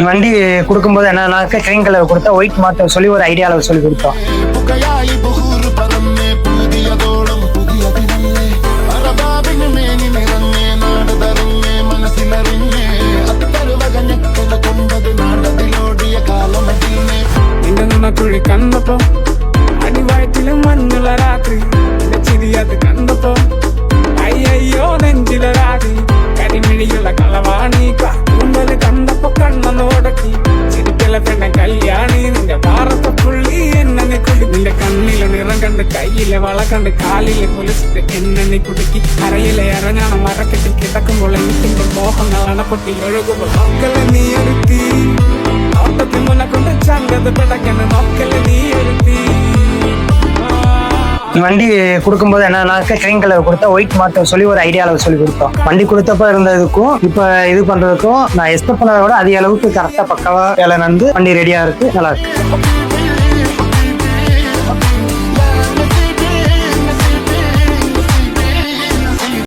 வண்டி கொடுக்கும்போது என்னன்னா கிரீம் கலர் கொடுத்தா ஒயிட் மாற்ற சொல்லி ஒரு ஐடியாவில் சொல்லி கொடுத்தோம். കണ്ടപ്പോ അടിവായത്തിലും മഞ്ഞുള്ള രാത്രി ചിരിയത് കണ്ടപ്പോ അയ്യോ നെഞ്ചിലെ രാത്രി കരിമിഴിയുള്ള കളവാണി കൂന്തല് കണ്ടപ്പോ കണ്ണനോടക്കി ചിരിക്കല പെണ്ണ കല്യാണി നിന്റെ പാറത്തെ പുള്ളി എന്നെ കുടി നിന്റെ കണ്ണിലെ നിറം കണ്ട് കയ്യിലെ വള കണ്ട് കാലിലെ പൊലിച്ചിട്ട് എന്നെ കുടുക്കി അറയിലെ അരഞ്ഞാണം മറക്കെട്ടി കിടക്കുമ്പോൾ എനിക്കുമ്പോൾ മോഹങ്ങൾ അണപ്പൊട്ടി ഒഴുകുമ്പോൾ മക്കളെ നീ ഒരുത്തി ഓട്ടത്തിൽ മുന്നെ കൊണ്ട് ചങ്കത് പിടക്കണ മക്കളെ നീ ഒരുത്തി. வண்டி கொடுக்கும்போது என்னன்னா கிரீம் கலர் கொடுத்தா ஒயிட் மாற்ற சொல்லி ஒரு ஐடியாவில் சொல்லி கொடுத்தோம். வண்டி கொடுத்தப்ப இருந்ததுக்கும் இப்போ இது பண்றதுக்கும் நான் எக்ஸ்பெக்ட் பண்ணதை விட அதிக அளவுக்கு கரெக்டாக பக்காவா வேலை நடந்து வண்டி ரெடியா இருக்கு, நல்லா இருக்கு.